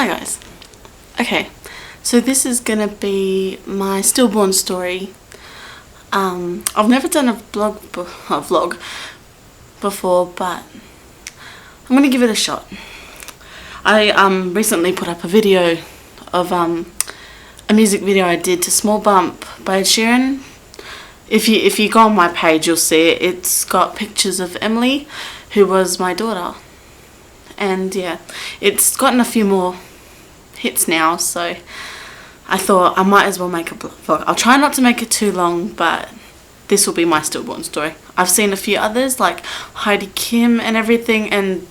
Hi guys. Okay, so this is gonna be my stillborn story. I've never done a vlog before, but I'm gonna give it a shot. I recently put up a video of a music video I did to Small Bump by Ed Sheeran. If you go on my page, you'll see it. It's got pictures of Emily, who was my daughter. And yeah, it's gotten a few more hits now, so I thought I might as well make a vlog. I'll try not to make it too long, but this will be my stillborn story. I've seen a few others like Heidi Kim and everything, and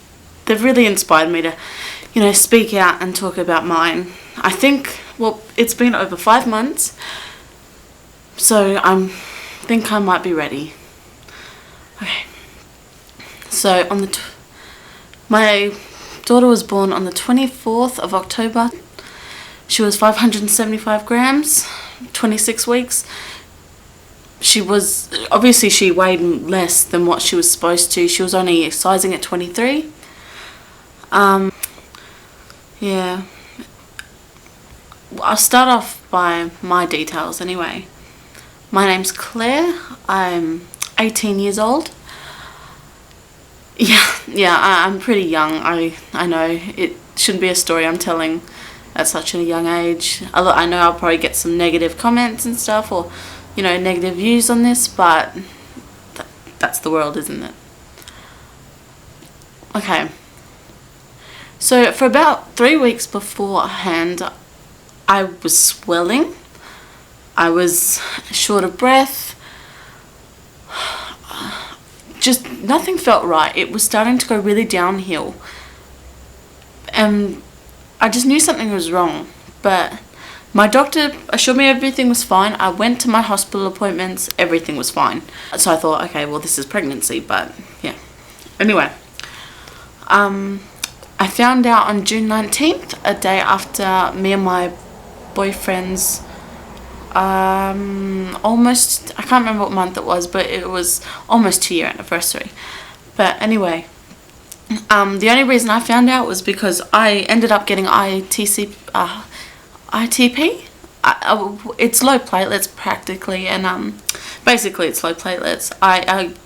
they've really inspired me to, you know, speak out and talk about mine. I think, well, it's been over 5 months, so I think I might be ready. Okay, so on my daughter was born on the 24th of October. She was 575 grams, 26 weeks. She weighed less than what she was supposed to. She was only sizing at 23. Yeah. I'll start off by my details anyway. My name's Claire. I'm 18 years old. Yeah, I'm pretty young. I know it shouldn't be a story I'm telling at such a young age. I know I'll probably get some negative comments and stuff, or, you know, negative views on this, but that's the world, isn't it? Okay. So for about 3 weeks beforehand, I was swelling. I was short of breath. Just nothing felt right. It was starting to go really downhill, and I just knew something was wrong, but my doctor assured me everything was fine. I went to my hospital appointments, everything was fine. So I thought, okay, well, this is pregnancy, but yeah. Anyway, I found out on June 19th, a day after me and my boyfriend's almost, I can't remember what month it was, but it was almost 2-year anniversary. But anyway, the only reason I found out was because I ended up getting ITP. It's low platelets practically, and basically it's low platelets.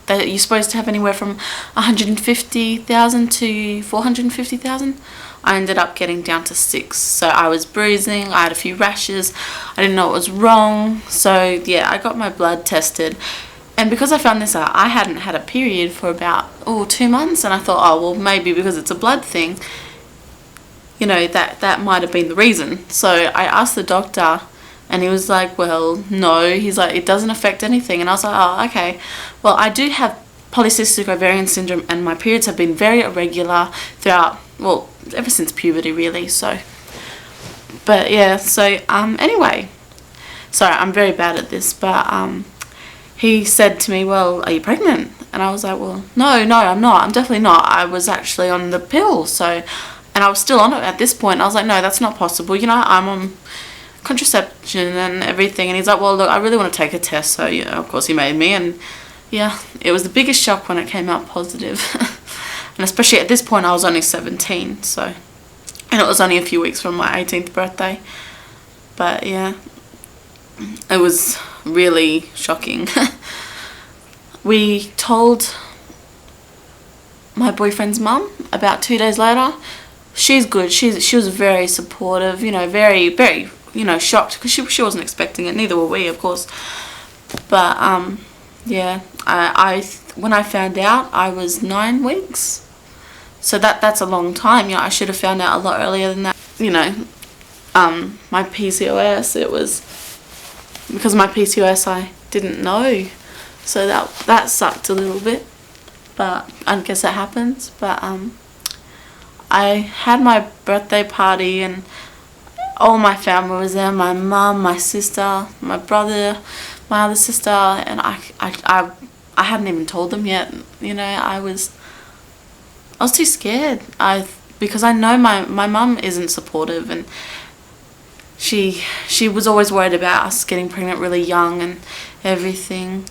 You're supposed to have anywhere from 150,000 to 450,000. I ended up getting down to 6, so I was bruising, I had a few rashes, I didn't know what was wrong, so yeah, I got my blood tested, and because I found this out, I hadn't had a period for about 2 months, and I thought, oh well, maybe because it's a blood thing, you know, that might have been the reason. So I asked the doctor, and he was like, well, no, he's like, it doesn't affect anything, and I was like, oh, okay, well, I do have polycystic ovarian syndrome, and my periods have been very irregular throughout, well, ever since puberty really, so, but yeah, so, anyway, sorry, I'm very bad at this, but, he said to me, well, are you pregnant? And I was like, well, no, I'm not, I'm definitely not, I was actually on the pill, so, and I was still on it at this point, and I was like, no, that's not possible, you know, I'm on contraception and everything, and he's like, well, look, I really want to take a test, so, yeah, of course he made me, and yeah, it was the biggest shock when it came out positive. And especially at this point, I was only 17, so, and it was only a few weeks from my 18th birthday. But yeah, it was really shocking. We told my boyfriend's mum about 2 days later. She's good. She was very supportive, you know, very, very, you know, shocked, because she wasn't expecting it. Neither were we, of course. But yeah, when I found out, I was 9 weeks. So that's a long time. You know, I should have found out a lot earlier than that. You know, my PCOS, it was because of my PCOS I didn't know. So that sucked a little bit. But I guess that happens. But I had my birthday party, and all my family was there. My mum, my sister, my brother, my other sister, and I hadn't even told them yet. You know, I was too scared. Because I know my mum isn't supportive, and she was always worried about us getting pregnant really young and everything.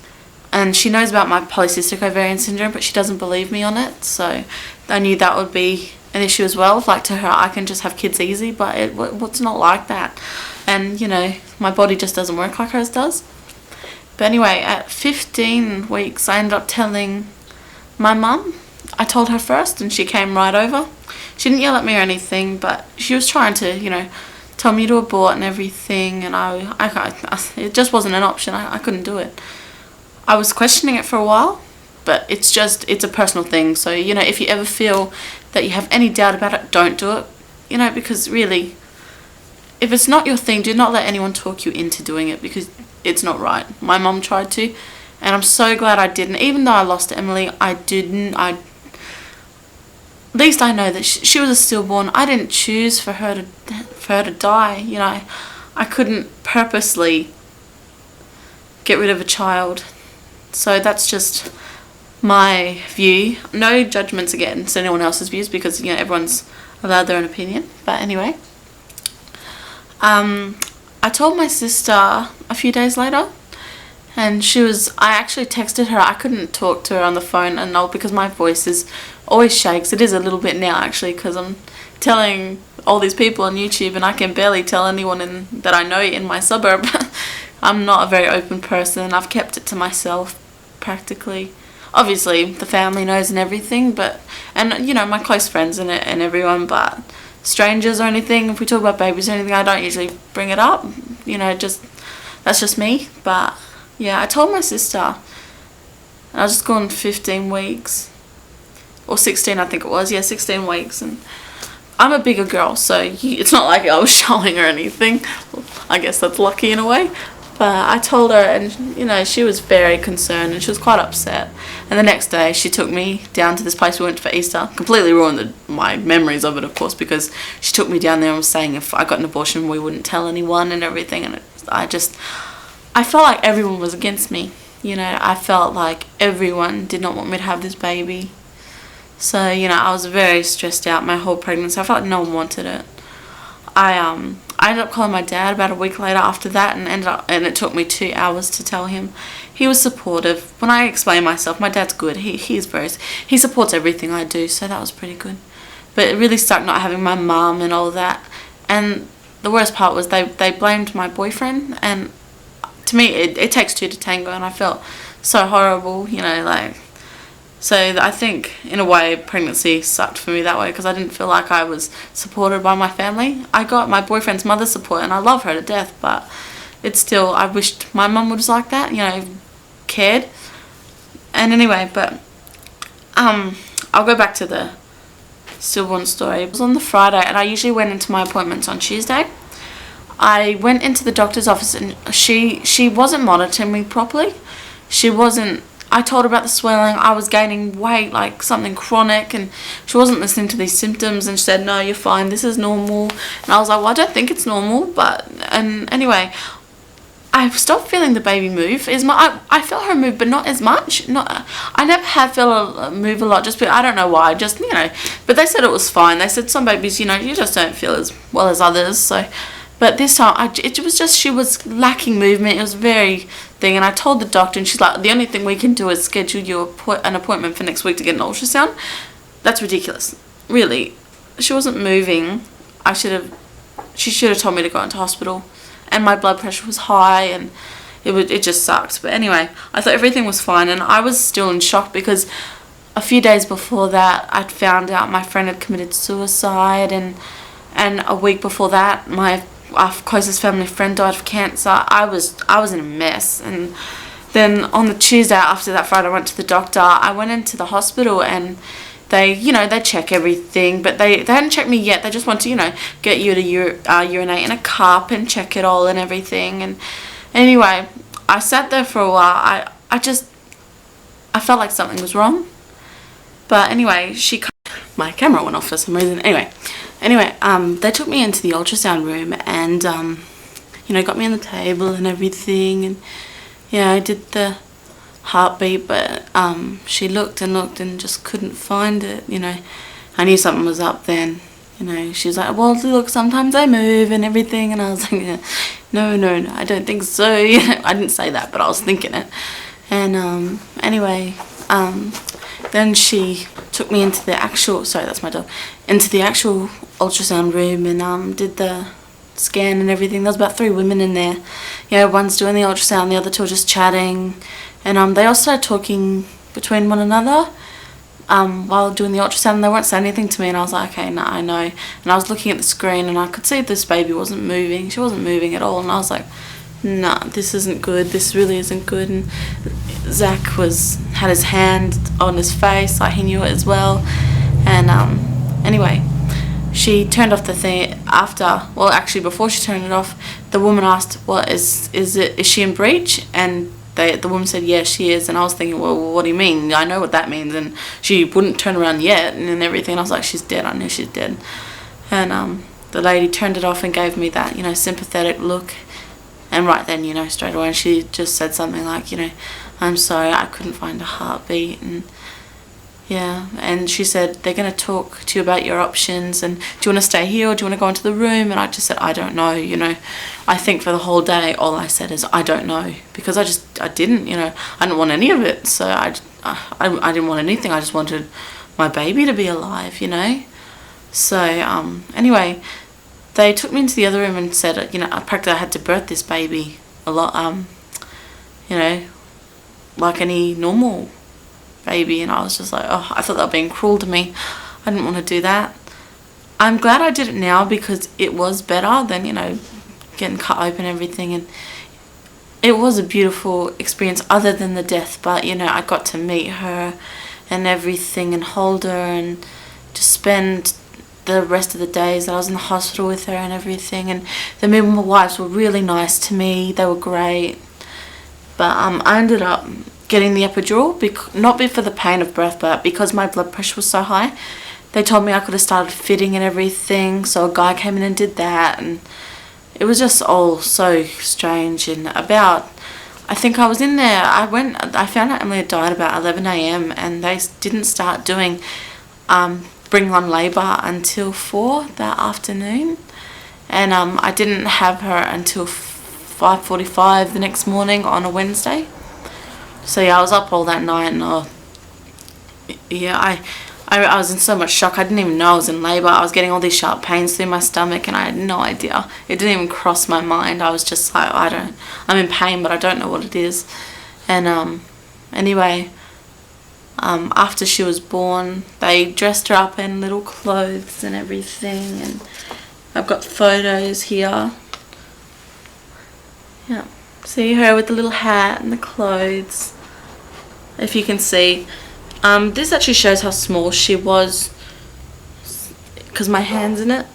And she knows about my polycystic ovarian syndrome, but she doesn't believe me on it. So I knew that would be an issue as well. Like, to her, I can just have kids easy, but it's not like that. And, you know, my body just doesn't work like hers does. But anyway, at 15 weeks, I ended up telling my mum. I told her first, and she came right over. She didn't yell at me or anything, but she was trying to, you know, tell me to abort and everything, and it just wasn't an option. I couldn't do it. I was questioning it for a while, but it's a personal thing. So, you know, if you ever feel that you have any doubt about it, don't do it. You know, because really, if it's not your thing, do not let anyone talk you into doing it, because it's not right. My mum tried to, and I'm so glad I didn't. Even though I lost Emily, I didn't. At least I know that she was a stillborn. I didn't choose for her to die. You know, I couldn't purposely get rid of a child. So that's just my view. No judgments against anyone else's views, because, you know, everyone's allowed their own opinion. But anyway, I told my sister a few days later, and I actually texted her. I couldn't talk to her on the phone, and all because my voice always shakes. It is a little bit now, actually, because I'm telling all these people on YouTube, and I can barely tell anyone that I know in my suburb. I'm not a very open person. I've kept it to myself, practically. Obviously, the family knows and everything, and you know, my close friends and everyone, but strangers or anything, if we talk about babies or anything, I don't usually bring it up. You know, that's just me. But yeah, I told my sister. I was just gone 15 weeks. Or 16, I think it was. Yeah, 16 weeks. And I'm a bigger girl, so it's not like I was showing or anything. I guess that's lucky in a way. But I told her, and, you know, she was very concerned, and she was quite upset. And the next day, she took me down to this place we went for Easter. Completely ruined my memories of it, of course, because she took me down there and was saying if I got an abortion, we wouldn't tell anyone and everything. And I felt like everyone was against me. You know, I felt like everyone did not want me to have this baby. So, you know, I was very stressed out my whole pregnancy. I felt like no one wanted it. I ended up calling my dad about a week later after that, and it took me 2 hours to tell him. He was supportive. When I explain myself, my dad's good. He supports everything I do, so that was pretty good. But it really sucked not having my mum and all that. And the worst part was they blamed my boyfriend, and to me it takes two to tango, and I felt so horrible, you know, like. So I think, in a way, pregnancy sucked for me that way, because I didn't feel like I was supported by my family. I got my boyfriend's mother's support, and I love her to death, but it's still, I wished my mum was like that, you know, cared. And anyway, but I'll go back to the stillborn story. It was on the Friday, and I usually went into my appointments on Tuesday. I went into the doctor's office, and she wasn't monitoring me properly. I told her about the swelling. I was gaining weight, like something chronic, and she wasn't listening to these symptoms, and she said, no, you're fine, this is normal. And I was like, well, I don't think it's normal, and anyway, I stopped feeling the baby move. I felt her move, but not as much. I never have felt her move a lot, just, I don't know why, just, you know, but they said it was fine. They said some babies, you know, you just don't feel as well as others, so. But this time, it was just, she was lacking movement. It was very thing. And I told the doctor, and she's like, the only thing we can do is schedule you an appointment for next week to get an ultrasound. That's ridiculous. Really. She wasn't moving. She should have told me to go into hospital. And my blood pressure was high, and it just sucked. But anyway, I thought everything was fine, and I was still in shock, because a few days before that, I'd found out my friend had committed suicide, and a week before that, our closest family friend died of cancer. I was in a mess. And then on the Tuesday after that Friday, I went to the doctor. I went into the hospital, and they check everything, but they hadn't checked me yet. They just want to, you know, get you to urinate in a cup and check it all and everything. And anyway, I sat there for a while. I felt like something was wrong. But anyway, my camera went off for some reason. Anyway, they took me into the ultrasound room, and you know, got me on the table and everything, and yeah, I did the heartbeat, but she looked and just couldn't find it. You know, I knew something was up then. You know, she was like, well, look, sometimes they move and everything, and I was like, no, I don't think so. You know, I didn't say that, but I was thinking it. And anyway, then she took me into the actual, sorry, that's my dog, into the actual ultrasound room and did the scan and everything. There was about 3 women in there. You know, one's doing the ultrasound, the other 2 are just chatting, and they all started talking between one another while doing the ultrasound, and they won't say anything to me, and I was like, okay, no, I know. And I was looking at the screen and I could see this baby wasn't moving. She wasn't moving at all, and I was like, nah, this isn't good, this really isn't good. And Zach had his hand on his face, like he knew it as well. And anyway, she turned off the thing after, well, actually before she turned it off, the woman asked, what is she in breach? And the woman said, yeah, she is. And I was thinking, well, what do you mean? I know what that means. And she wouldn't turn around yet and everything. I was like, she's dead. I knew she's dead. And the lady turned it off and gave me that, you know, sympathetic look. And right then, you know, straight away, she just said something like, you know, I'm sorry, I couldn't find a heartbeat. And yeah, and she said, they're going to talk to you about your options, and do you want to stay here or do you want to go into the room? And I just said, I don't know, you know. I think for the whole day, all I said is, I don't know, because I didn't, you know, I didn't want any of it. So I didn't want anything. I just wanted my baby to be alive, you know. So anyway, they took me into the other room and said, you know, practically I had to birth this baby a lot, you know, like any normal baby. And I was just like, oh, I thought that was being cruel to me. I didn't want to do that. I'm glad I did it now because it was better than, you know, getting cut open and everything. And it was a beautiful experience other than the death, but, you know, I got to meet her and everything and hold her and just spend the rest of the days that I was in the hospital with her and everything. And the midwives were really nice to me. They were great. But I ended up getting the epidural, not for the pain of birth, but because my blood pressure was so high. They told me I could have started fitting and everything, so a guy came in and did that, and it was just all so strange. And about, I think I was in there, I found out Emily had died about 11 a.m. and they didn't start doing bring on labour until 4 that afternoon, and I didn't have her until 5:45 the next morning on a Wednesday. So yeah, I was up all that night, and yeah, I was in so much shock. I didn't even know I was in labour. I was getting all these sharp pains through my stomach and I had no idea. It didn't even cross my mind. I was just like, I'm in pain, but I don't know what it is. And anyway, after she was born, they dressed her up in little clothes and everything, and I've got photos here. Yeah, see her with the little hat and the clothes, if you can see. This actually shows how small she was because my hand's in it.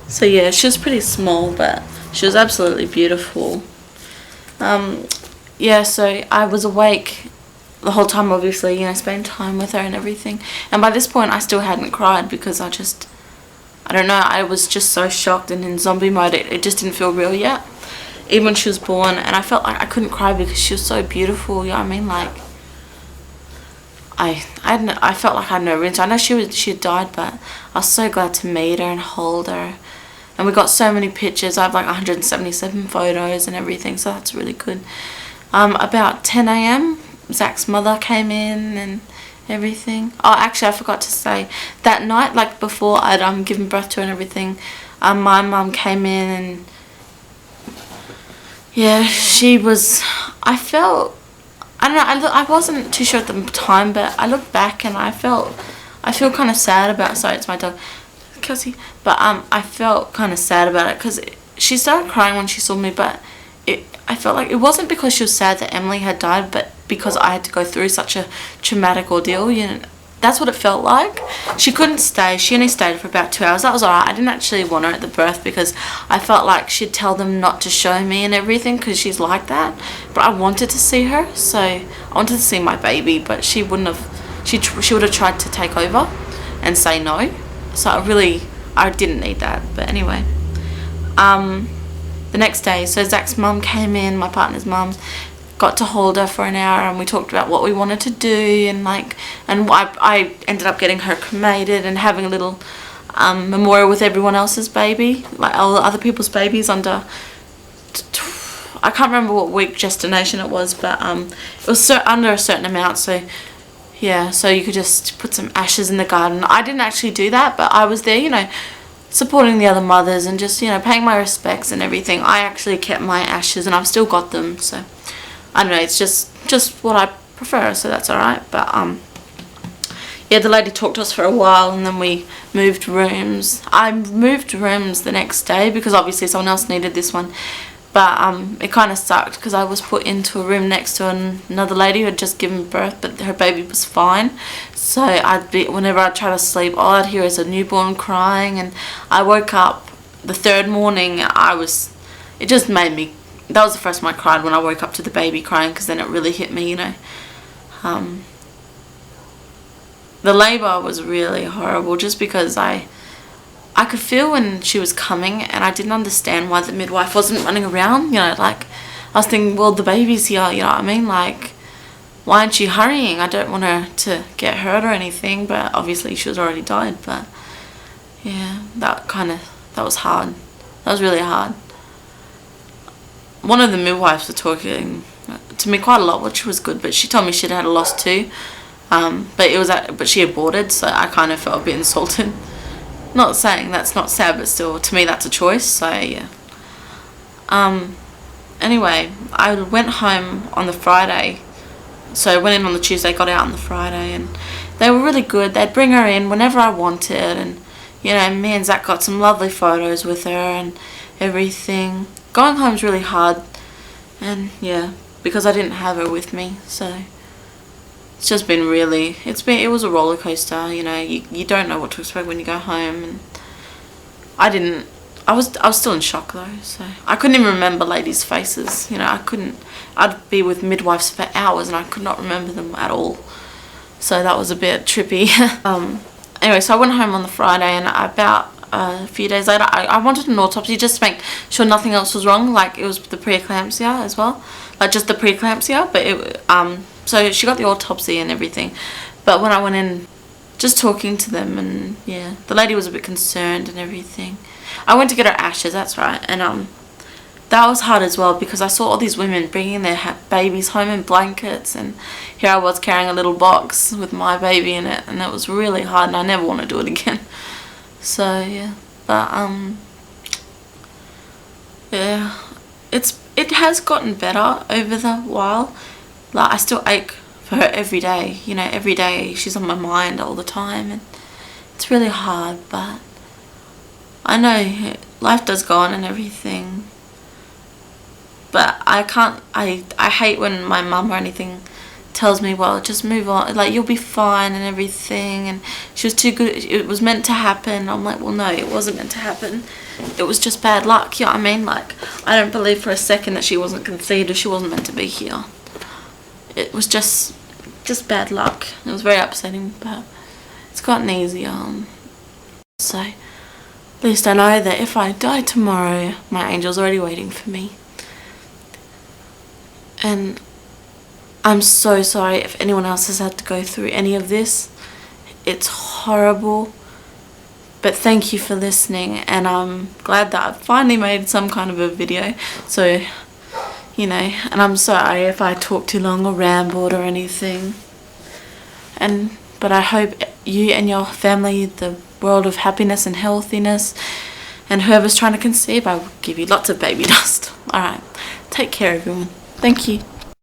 So yeah, she was pretty small, but she was absolutely beautiful. Yeah, so I was awake the whole time, obviously, you know, spending time with her and everything. And by this point, I still hadn't cried because I don't know, I was just so shocked and in zombie mode. It just didn't feel real yet, even when she was born. And I felt like I couldn't cry because she was so beautiful, you know what I mean? Like, I felt like I had no reason. I know she had died, but I was so glad to meet her and hold her. And we got so many pictures. I have like 177 photos and everything, so that's really good. About 10 a.m, Zach's mother came in and everything. Oh, actually, I forgot to say, that night, like before I'd given birth to her and everything, my mum came in and yeah, she was, I felt, I don't know, I wasn't too sure at the time, but I look back and I feel kind of sad about, sorry, it's my dog, Kelsey, but I felt kind of sad about it because she started crying when she saw me, but I felt like it wasn't because she was sad that Emily had died, but because I had to go through such a traumatic ordeal, you know. That's what it felt like. She couldn't stay. She only stayed for about 2 hours. That was alright. I didn't actually want her at the birth because I felt like she'd tell them not to show me and everything because she's like that. But I wanted to see her, so I wanted to see my baby, but she wouldn't have. She would have tried to take over and say no. So I didn't need that. But anyway, the next day, so Zach's mum came in, my partner's mum, got to hold her for an hour, and we talked about what we wanted to do, and I ended up getting her cremated and having a little memorial with everyone else's baby, like all the other people's babies under, I can't remember what week gestation it was, but it was under a certain amount, so yeah, so you could just put some ashes in the garden. I didn't actually do that, but I was there, you know, supporting the other mothers and just, you know, paying my respects and everything. I actually kept my ashes and I've still got them, so I don't know, it's just what I prefer, so that's alright. But yeah, the lady talked to us for a while and then we moved rooms. I moved rooms the next day because obviously someone else needed this one. But it kind of sucked because I was put into a room next to another lady who had just given birth, but her baby was fine. So whenever I'd try to sleep, all I'd hear is a newborn crying, and I woke up the third morning. It just made me. That was the first time I cried, when I woke up to the baby crying, because then it really hit me, you know. The labour was really horrible, just because I could feel when she was coming, and I didn't understand why the midwife wasn't running around, you know, like, I was thinking, well, the baby's here, you know what I mean, like, why aren't you hurrying? I don't want her to get hurt or anything, but obviously she was already died. But yeah, that was hard. That was really hard. One of the midwives was talking to me quite a lot, which was good, but she told me she'd had a loss too, but she aborted, so I kind of felt a bit insulted. Not saying that's not sad, but still, to me that's a choice, so yeah. Anyway, I went home on the Friday, so I went in on the Tuesday, got out on the Friday, and they were really good. They'd bring her in whenever I wanted, and you know, me and Zach got some lovely photos with her and everything. Going home's really hard, and yeah, because I didn't have her with me, so it's just been really, it was a roller coaster, you know. You don't know what to expect when you go home, and I was still in shock though, so I couldn't even remember ladies' faces, you know. I'd be with midwives for hours and I could not remember them at all, so that was a bit trippy. Anyway, so I went home on the Friday, and about a few days later I wanted an autopsy just to make sure nothing else was wrong, like it was the preeclampsia as well, like just the preeclampsia, but so she got the autopsy and everything, but when I went in, just talking to them, and yeah, the lady was a bit concerned and everything. I went to get her ashes, that's right, and that was hard as well, because I saw all these women bringing their babies home in blankets, and here I was carrying a little box with my baby in it, and it was really hard, and I never want to do it again. So yeah, but yeah, it has gotten better over the while. Like, I still ache for her every day, you know, every day she's on my mind all the time, and it's really hard, but I know life does go on and everything. But I hate when my mum or anything tells me, well, just move on, like, you'll be fine and everything, and she was too good, it was meant to happen. I'm like, well, no, it wasn't meant to happen. It was just bad luck, you know what I mean? Like, I don't believe for a second that she wasn't conceived or she wasn't meant to be here. It was just bad luck. It was very upsetting, but it's gotten easier. So at least I know that if I die tomorrow, my angel's already waiting for me. And I'm so sorry if anyone else has had to go through any of this. It's horrible. But thank you for listening, and I'm glad that I've finally made some kind of a video. So, you know, and I'm sorry if I talk too long or rambled or anything. But I hope you and your family the world of happiness and healthiness, and whoever's trying to conceive, I will give you lots of baby dust. Alright, take care everyone. Thank you.